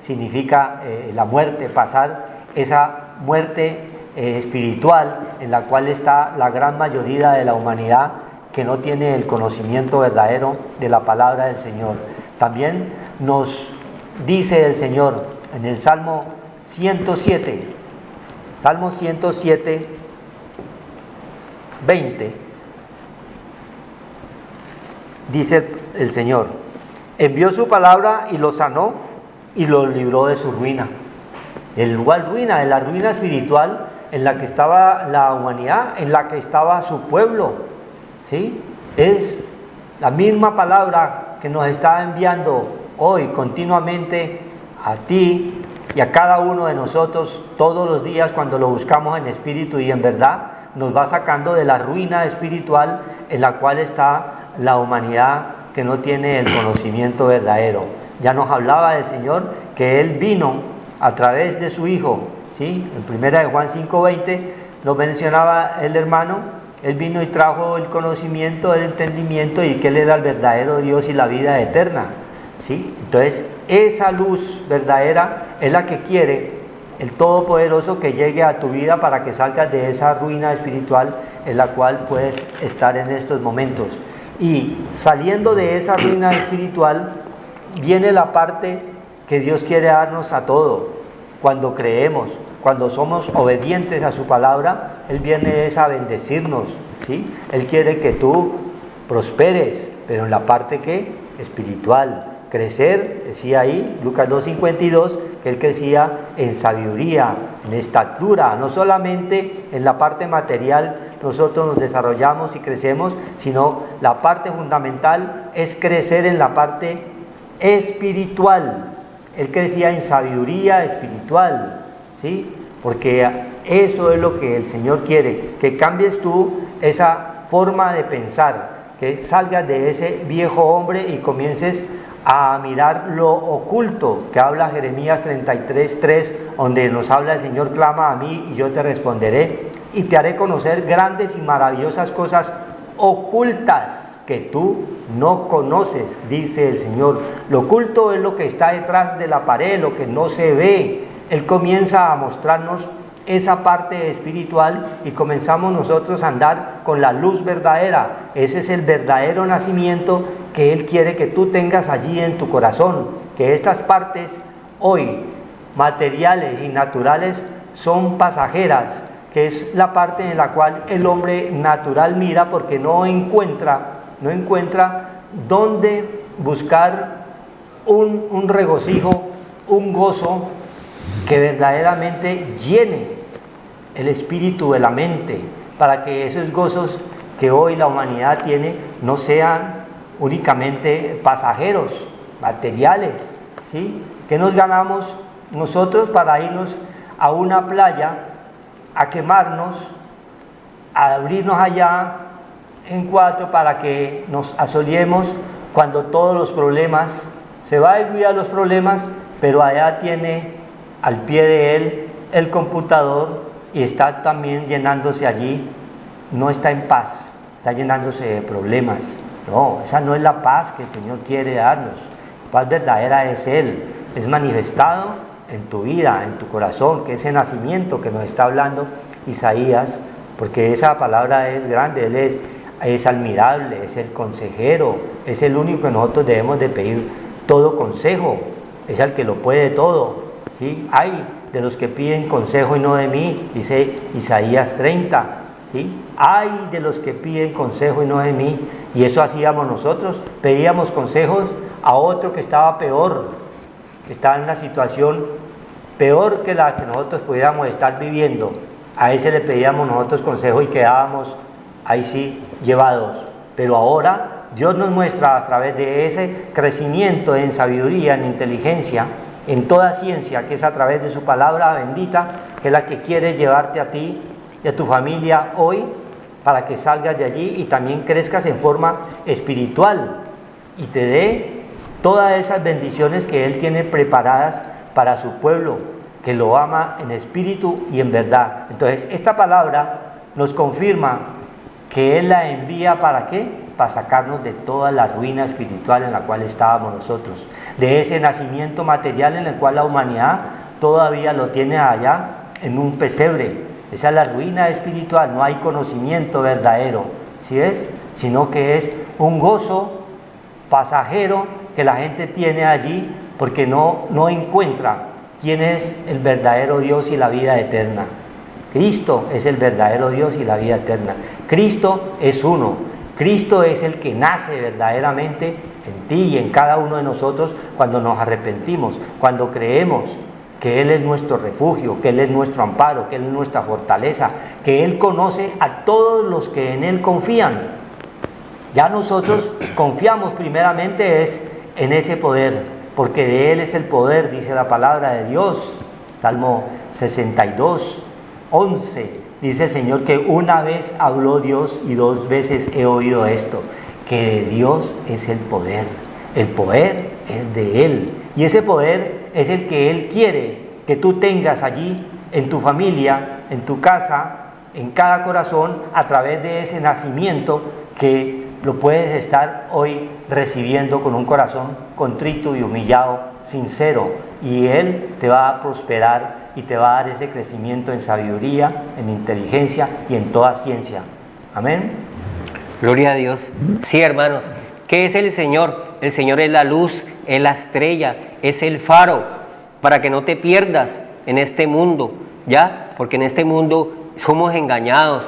significa la muerte, pasar esa muerte espiritual en la cual está la gran mayoría de la humanidad que no tiene el conocimiento verdadero de la palabra del Señor. También nos dice el Señor en el Salmo 107, 20, dice el Señor: envió su palabra y lo sanó y lo libró de su ruina. El lugar ruina, de la ruina espiritual en la que estaba la humanidad, en la que estaba su pueblo, ¿sí? Es la misma palabra que nos está enviando hoy continuamente a ti y a cada uno de nosotros todos los días, cuando lo buscamos en espíritu y en verdad, nos va sacando de la ruina espiritual en la cual está la humanidad que no tiene el conocimiento verdadero. Ya nos hablaba del Señor que Él vino a través de su Hijo, ¿sí? En 1 de Juan 5:20 lo mencionaba el hermano. Él vino y trajo el conocimiento, el entendimiento, y que Él era el verdadero Dios y la vida eterna, ¿sí? Entonces, esa luz verdadera es la que quiere el Todopoderoso que llegue a tu vida para que salgas de esa ruina espiritual en la cual puedes estar en estos momentos. Y saliendo de esa ruina espiritual, viene la parte que Dios quiere darnos a todo. Cuando creemos, cuando somos obedientes a su palabra, Él viene a bendecirnos, ¿sí? Él quiere que tú prosperes, pero en la parte que espiritual. Crecer, decía ahí, Lucas 2:52, que Él crecía en sabiduría, en estatura, no solamente en la parte material nosotros nos desarrollamos y crecemos, sino la parte fundamental es crecer en la parte espiritual. Él crecía en sabiduría espiritual, ¿sí? Porque eso es lo que el Señor quiere, que cambies tú esa forma de pensar, que salgas de ese viejo hombre y comiences a mirar lo oculto, que habla Jeremías 33:3, donde nos habla el Señor: clama a mí y yo te responderé y te haré conocer grandes y maravillosas cosas ocultas que tú no conoces, dice el Señor. Lo oculto es lo que está detrás de la pared, lo que no se ve. Él comienza a mostrarnos esa parte espiritual y comenzamos nosotros a andar con la luz verdadera. Ese es el verdadero nacimiento que Él quiere que tú tengas allí en tu corazón, que estas partes hoy materiales y naturales son pasajeras, que es la parte en la cual el hombre natural mira porque no encuentra dónde buscar un regocijo, un gozo que verdaderamente llene el espíritu de la mente, para que esos gozos que hoy la humanidad tiene no sean únicamente pasajeros, materiales, ¿sí? ¿Qué nos ganamos nosotros para irnos a una playa a quemarnos, a abrirnos allá en cuatro para que nos asoliemos cuando todos los problemas, se va a olvidar los problemas, pero allá tiene al pie de él el computador y está también llenándose allí? No está en paz, está llenándose de problemas. No, esa no es la paz que el Señor quiere darnos. La paz verdadera es Él, es manifestado en tu vida, en tu corazón, que ese nacimiento que nos está hablando Isaías, porque esa palabra es grande. Él es admirable, es el consejero, es el único que nosotros debemos de pedir todo consejo, es el que lo puede todo, ¿sí? Hay de los que piden consejo y no de mí, dice Isaías 30, ¿sí? Hay de los que piden consejo y no de mí, y eso hacíamos nosotros, pedíamos consejos a otro que estaba peor, que estaba en una situación peor que la que nosotros pudiéramos estar viviendo, A ese le pedíamos nosotros consejo y quedábamos ahí sí llevados. Pero ahora Dios nos muestra a través de ese crecimiento en sabiduría, en inteligencia, en toda ciencia, que es a través de su palabra bendita, que es la que quiere llevarte a ti y a tu familia hoy, para que salgas de allí y también crezcas en forma espiritual y te dé todas esas bendiciones que Él tiene preparadas para su pueblo, que lo ama en espíritu y en verdad. Entonces, esta palabra nos confirma que Él la envía ¿para qué? Para sacarnos de toda la ruina espiritual en la cual estábamos nosotros, de ese nacimiento material en el cual la humanidad todavía lo tiene allá en un pesebre. Esa es la ruina espiritual, no hay conocimiento verdadero, ¿sí ves? Sino que es un gozo pasajero que la gente tiene allí porque no encuentra quién es el verdadero Dios y la vida eterna. Cristo es el verdadero Dios y la vida eterna. Cristo es uno. Cristo es el que nace verdaderamente en ti y en cada uno de nosotros cuando nos arrepentimos, cuando creemos que Él es nuestro refugio, que Él es nuestro amparo, que Él es nuestra fortaleza, que Él conoce a todos los que en Él confían. Ya nosotros confiamos primeramente es en ese poder, porque de Él es el poder, dice la palabra de Dios. Salmo 62, 11, dice el Señor que una vez habló Dios y 2 veces he oído esto, que de Dios es el poder es de Él, y ese poder es el que Él quiere que tú tengas allí en tu familia, en tu casa, en cada corazón, a través de ese nacimiento que lo puedes estar hoy recibiendo con un corazón contrito y humillado, sincero, y Él te va a prosperar y te va a dar ese crecimiento en sabiduría, en inteligencia y en toda ciencia. Amén. Gloria a Dios. Sí, hermanos, ¿qué es el Señor? El Señor es la luz, es la estrella, es el faro, para que no te pierdas en este mundo, ¿ya? Porque en este mundo somos engañados,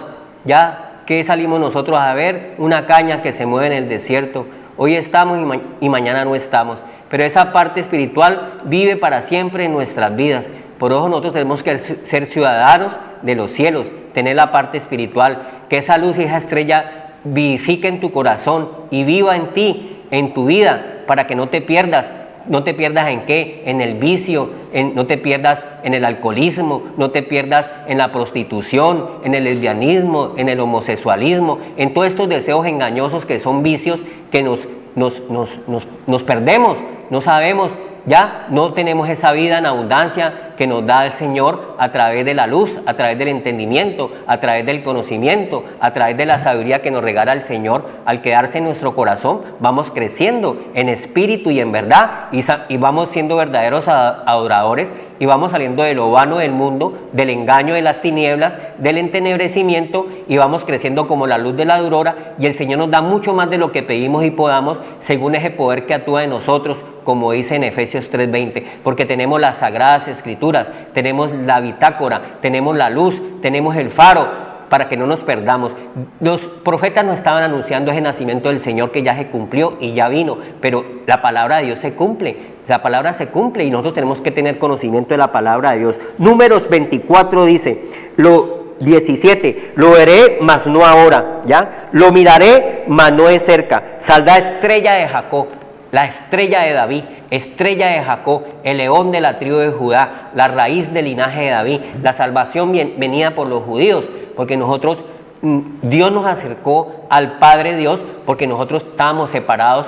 ¿ya? ¿Qué salimos nosotros a ver? Una caña que se mueve en el desierto. Hoy estamos y mañana no estamos, pero esa parte espiritual vive para siempre en nuestras vidas. Por eso nosotros tenemos que ser ciudadanos de los cielos, tener la parte espiritual, que esa luz y esa estrella vivifique en tu corazón y viva en ti, en tu vida, para que no te pierdas. ¿No te pierdas en qué? En el vicio, no te pierdas en el alcoholismo, no te pierdas en la prostitución, en el lesbianismo, en el homosexualismo, en todos estos deseos engañosos que son vicios que nos perdemos, no sabemos, ya no tenemos esa vida en abundancia que nos da el Señor a través de la luz, a través del entendimiento, a través del conocimiento, a través de la sabiduría que nos regala el Señor. Al quedarse en nuestro corazón, vamos creciendo en espíritu y en verdad, y vamos siendo verdaderos adoradores, y vamos saliendo de lo vano del mundo, del engaño de las tinieblas, del entenebrecimiento, y vamos creciendo como la luz de la aurora, y el Señor nos da mucho más de lo que pedimos y podamos, según ese poder que actúa en nosotros, como dice en Efesios 3:20, porque tenemos las sagradas escrituras, tenemos la bitácora, tenemos la luz, tenemos el faro, para que no nos perdamos. Los profetas nos estaban anunciando ese nacimiento del Señor que ya se cumplió y ya vino, pero la palabra de Dios se cumple, la palabra se cumple y nosotros tenemos que tener conocimiento de la palabra de Dios. Números 24 dice, 17, lo veré, mas no ahora, ¿ya? Lo miraré, mas no es cerca. Saldrá estrella de Jacob, la estrella de David, estrella de Jacob, el león de la tribu de Judá, la raíz del linaje de David, la salvación venida por los judíos, porque nosotros, Dios nos acercó al Padre Dios, porque nosotros estábamos separados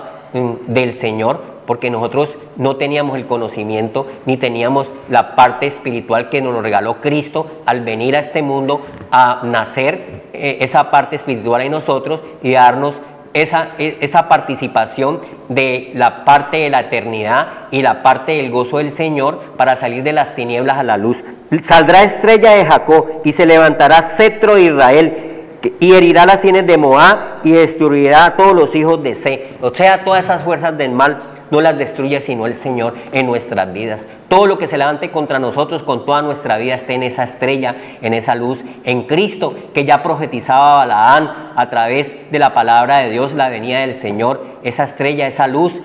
del Señor, porque nosotros no teníamos el conocimiento, ni teníamos la parte espiritual que nos lo regaló Cristo al venir a este mundo, a nacer esa parte espiritual en nosotros y darnos esa participación de la parte de la eternidad y la parte del gozo del Señor para salir de las tinieblas a la luz. Saldrá estrella de Jacob y se levantará cetro de Israel y herirá las sienes de Moab y destruirá a todos los hijos de Se. O sea, todas esas fuerzas del mal no las destruye sino el Señor en nuestras vidas. Todo lo que se levante contra nosotros con toda nuestra vida esté en esa estrella, en esa luz, en Cristo, que ya profetizaba Balaán a través de la palabra de Dios, la venida del Señor, esa estrella, esa luz,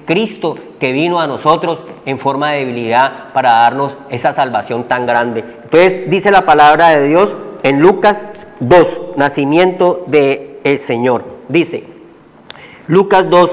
Cristo que vino a nosotros en forma de debilidad para darnos esa salvación tan grande. Entonces dice la palabra de Dios en Lucas 2, nacimiento del Señor. Dice, Lucas 2,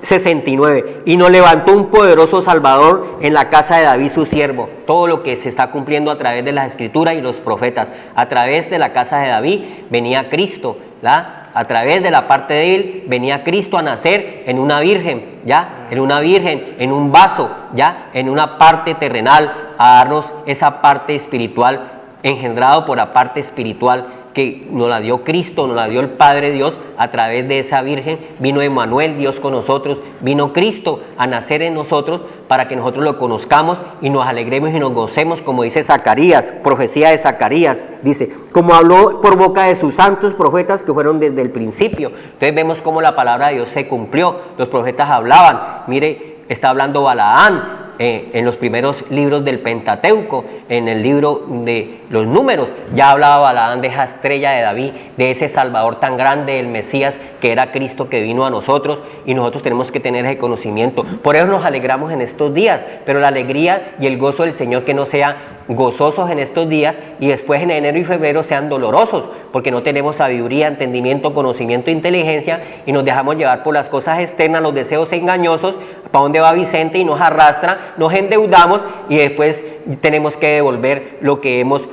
69, y nos levantó un poderoso Salvador en la casa de David su siervo. Todo lo que se está cumpliendo a través de las Escrituras y los profetas. A través de la casa de David venía Cristo, ¿la? A través de la parte de él venía Cristo a nacer en una virgen, ¿ya? En una virgen, en un vaso, ¿ya? En una parte terrenal, a darnos esa parte espiritual, engendrado por la parte espiritual que nos la dio Cristo, nos la dio el Padre Dios. A través de esa virgen vino Emmanuel, Dios con nosotros, vino Cristo a nacer en nosotros para que nosotros lo conozcamos y nos alegremos y nos gocemos, como dice Zacarías, profecía de Zacarías, dice, como habló por boca de sus santos profetas que fueron desde el principio. Entonces vemos cómo la palabra de Dios se cumplió, los profetas hablaban. Mire, está hablando Balaán en los primeros libros del Pentateuco, en el libro de los Números, ya hablaba Balaán de esa estrella de David, de ese Salvador tan grande, el Mesías, que era Cristo que vino a nosotros, y nosotros tenemos que tener ese conocimiento. Por eso nos alegramos en estos días, pero la alegría y el gozo del Señor que no sea gozosos en estos días y después en enero y febrero sean dolorosos, porque no tenemos sabiduría, entendimiento, conocimiento e inteligencia y nos dejamos llevar por las cosas externas, los deseos engañosos, para dónde va Vicente y nos arrastra, nos endeudamos y después tenemos que devolver lo que hemos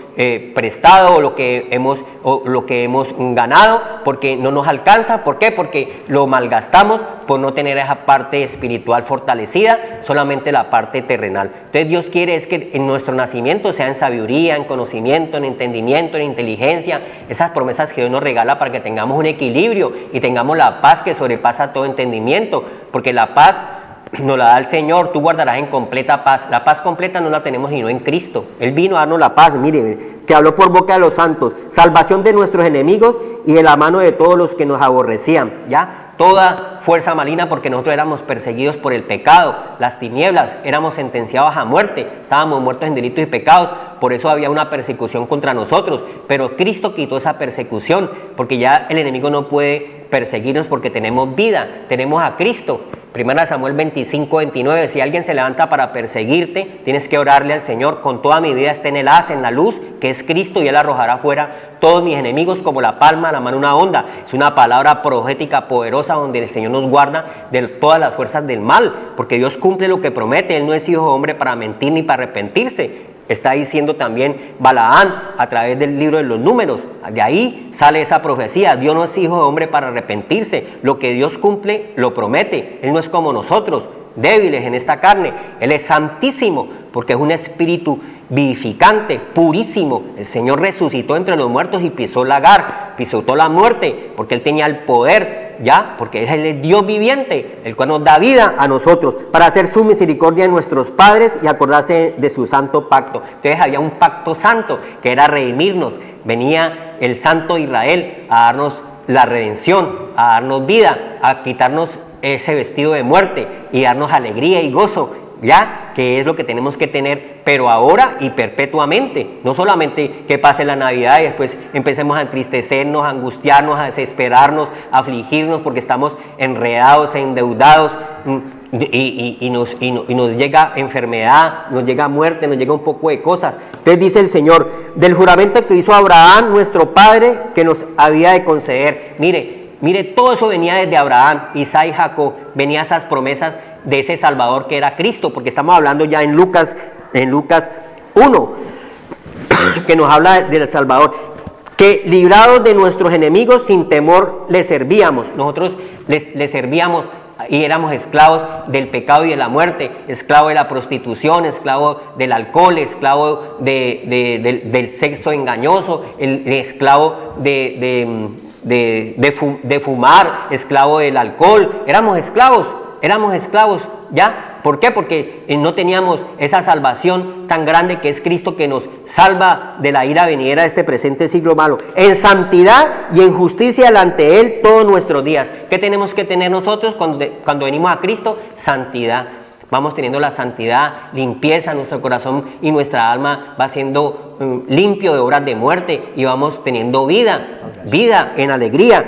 prestado o lo que hemos ganado, porque no nos alcanza. ¿Por qué? Porque lo malgastamos por no tener esa parte espiritual fortalecida, solamente la parte terrenal. Entonces Dios quiere es que en nuestro nacimiento sea en sabiduría, en conocimiento, en entendimiento, en inteligencia, esas promesas que Dios nos regala para que tengamos un equilibrio y tengamos la paz que sobrepasa todo entendimiento, porque la paz nos la da el Señor. Tú guardarás en completa paz. La paz completa no la tenemos sino en Cristo. Él vino a darnos la paz, mire, que habló por boca de los santos, salvación de nuestros enemigos y de la mano de todos los que nos aborrecían, ¿ya? Toda fuerza maligna, porque nosotros éramos perseguidos por el pecado, las tinieblas, éramos sentenciados a muerte, estábamos muertos en delitos y pecados, por eso había una persecución contra nosotros, pero Cristo quitó esa persecución, porque ya el enemigo no puede perseguirnos porque tenemos vida, tenemos a Cristo. 1 Samuel 25, 29, si alguien se levanta para perseguirte, tienes que orarle al Señor, con toda mi vida esté en el haz, en la luz, que es Cristo, y Él arrojará fuera todos mis enemigos como la palma, la mano una onda. Es una palabra profética poderosa donde el Señor nos guarda de todas las fuerzas del mal, porque Dios cumple lo que promete. Él no es hijo de hombre para mentir ni para arrepentirse. Está diciendo también Balaán a través del libro de los Números. De ahí sale esa profecía. Dios no es hijo de hombre para arrepentirse. Lo que Dios cumple, lo promete. Él no es como nosotros, débiles en esta carne. Él es santísimo, porque es un espíritu vivificante, purísimo. El Señor resucitó entre los muertos y pisó la Agar, pisotó la muerte, porque Él tenía el poder, ¿ya? Porque Él es Dios viviente, el cual nos da vida a nosotros, para hacer su misericordia en nuestros padres y acordarse de su santo pacto. Entonces había un pacto santo, que era redimirnos. Venía el santo Israel a darnos la redención, a darnos vida, a quitarnos ese vestido de muerte y darnos alegría y gozo, ¿ya? Que es lo que tenemos que tener, pero ahora y perpetuamente. No solamente que pase la Navidad y después empecemos a entristecernos, a angustiarnos, a desesperarnos, a afligirnos porque estamos enredados, endeudados y nos llega enfermedad, nos llega muerte, nos llega un poco de cosas. Entonces dice el Señor, del juramento que hizo Abraham, nuestro padre, que nos había de conceder. Mire, todo eso venía desde Abraham, Isaac y Jacob, venía esas promesas de ese Salvador que era Cristo, porque estamos hablando ya en Lucas 1, que nos habla del Salvador, que librados de nuestros enemigos sin temor les servíamos. Nosotros les servíamos y éramos esclavos del pecado y de la muerte, esclavos de la prostitución, esclavos del alcohol, esclavos del sexo engañoso, esclavo de fumar, esclavo del alcohol. Éramos esclavos, ¿ya? ¿Por qué? Porque no teníamos esa salvación tan grande que es Cristo, que nos salva de la ira venidera de este presente siglo malo, en santidad y en justicia delante Él todos nuestros días. ¿Qué tenemos que tener nosotros cuando venimos a Cristo? Santidad. Vamos teniendo la santidad, limpieza, nuestro corazón y nuestra alma va siendo limpio de obras de muerte y vamos teniendo vida en alegría.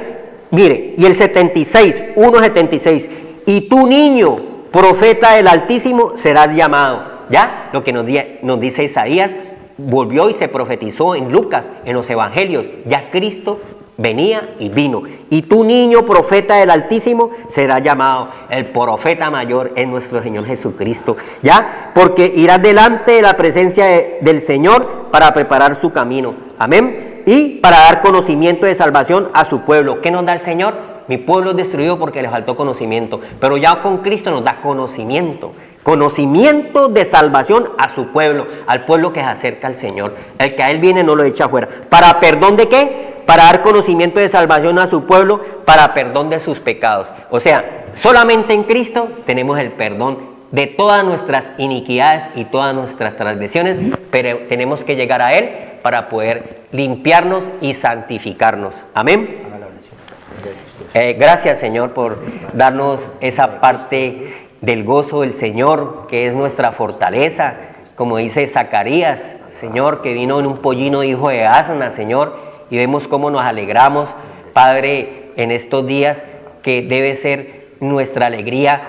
Mire, y el 76, 1:76, y tú niño, profeta del Altísimo serás llamado. ¿Ya? Lo que nos dice Isaías, volvió y se profetizó en Lucas, en los evangelios. Ya Cristo venía y vino. Y tu niño profeta del Altísimo será llamado el profeta mayor, en nuestro Señor Jesucristo. ¿Ya? Porque irás delante de la presencia del Señor para preparar su camino. Amén. Y para dar conocimiento de salvación a su pueblo. ¿Qué nos da el Señor? Mi pueblo es destruido porque le faltó conocimiento. Pero ya con Cristo nos da conocimiento. Conocimiento de salvación a su pueblo, al pueblo que se acerca al Señor. El que a Él viene no lo echa afuera. ¿Para perdón de qué? Para dar conocimiento de salvación a su pueblo, para perdón de sus pecados. O sea, solamente en Cristo tenemos el perdón de todas nuestras iniquidades y todas nuestras transgresiones, pero tenemos que llegar a Él para poder limpiarnos y santificarnos. Amén. Gracias, Señor, por darnos esa parte del gozo del Señor, que es nuestra fortaleza, como dice Zacarías, Señor, que vino en un pollino hijo de asna, Señor, y vemos cómo nos alegramos, Padre, en estos días, que debe ser nuestra alegría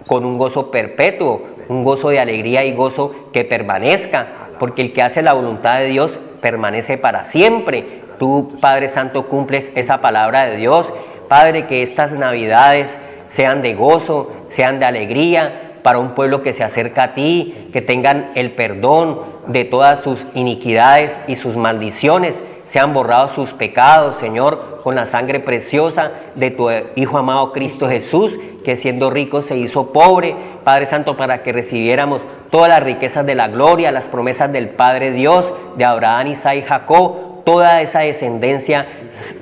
con un gozo perpetuo, un gozo de alegría y gozo que permanezca, porque el que hace la voluntad de Dios permanece para siempre. Tú, Padre Santo, cumples esa palabra de Dios. Padre, que estas Navidades sean de gozo, sean de alegría para un pueblo que se acerca a ti, que tengan el perdón de todas sus iniquidades y sus maldiciones, sean borrados sus pecados, Señor, con la sangre preciosa de tu Hijo amado Cristo Jesús, que siendo rico se hizo pobre, Padre Santo, para que recibiéramos todas las riquezas de la gloria, las promesas del Padre Dios, de Abraham, Isaac y Jacob, toda esa descendencia,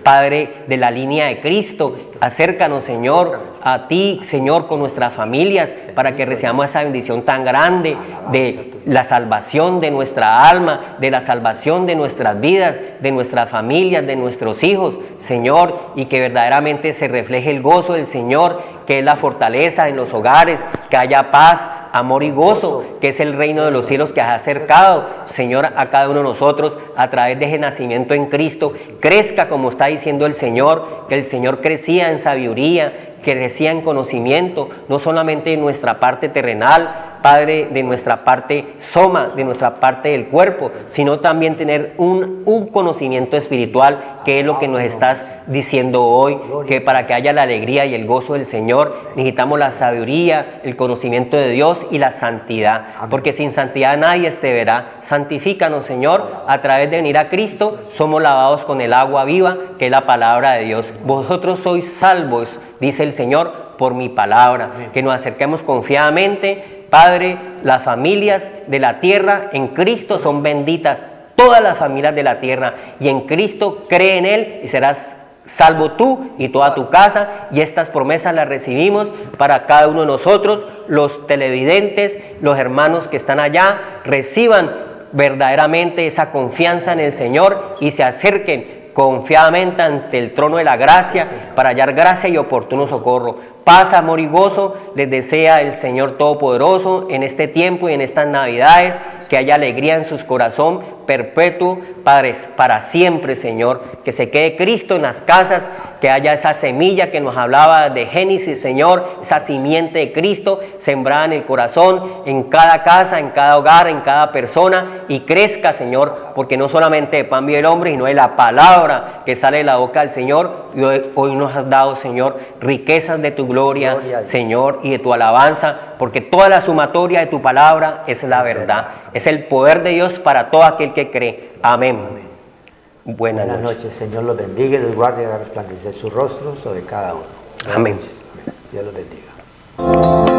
Padre, de la línea de Cristo. Acércanos, Señor, a ti, Señor, con nuestras familias, para que recibamos esa bendición tan grande de la salvación de nuestra alma, de la salvación de nuestras vidas, de nuestras familias, de nuestros hijos, Señor, y que verdaderamente se refleje el gozo del Señor, que es la fortaleza en los hogares, que haya paz, amor y gozo, que es el reino de los cielos que has acercado, Señor, a cada uno de nosotros a través de ese nacimiento en Cristo. Crezca, como está diciendo el Señor, que el Señor crecía en sabiduría, que crecía en conocimiento, no solamente en nuestra parte terrenal, Padre, de nuestra parte soma, de nuestra parte del cuerpo, sino también tener un conocimiento espiritual, que es lo que nos estás diciendo hoy, que para que haya la alegría y el gozo del Señor, necesitamos la sabiduría, el conocimiento de Dios y la santidad, porque sin santidad nadie te verá. Santifícanos, Señor, a través de venir a Cristo, somos lavados con el agua viva, que es la palabra de Dios. Vosotros sois salvos, dice el Señor, por mi palabra, que nos acerquemos confiadamente. Padre, las familias de la tierra en Cristo son benditas, todas las familias de la tierra, y en Cristo cree en Él y serás salvo tú y toda tu casa, y estas promesas las recibimos para cada uno de nosotros. Los televidentes, los hermanos que están allá, reciban verdaderamente esa confianza en el Señor y se acerquen confiadamente ante el trono de la gracia para hallar gracia y oportuno socorro. Paz, amor y gozo les desea el Señor Todopoderoso en este tiempo y en estas Navidades, que haya alegría en sus corazones perpetuo, Padre, para siempre, Señor, que se quede Cristo en las casas, que haya esa semilla que nos hablaba de Génesis, Señor, esa simiente de Cristo sembrada en el corazón, en cada casa, en cada hogar, en cada persona, y crezca, Señor, porque no solamente de pan vive el hombre, sino de la palabra que sale de la boca del Señor. Y hoy nos has dado, Señor, riquezas de tu gloria, Señor, y de tu alabanza, porque toda la sumatoria de tu palabra es la verdad, es el poder de Dios para todo aquel que cree. Amén. Buenas noches. Señor los bendiga y los guarde y haga resplandecer su rostro sobre cada uno. Amén. Dios los bendiga.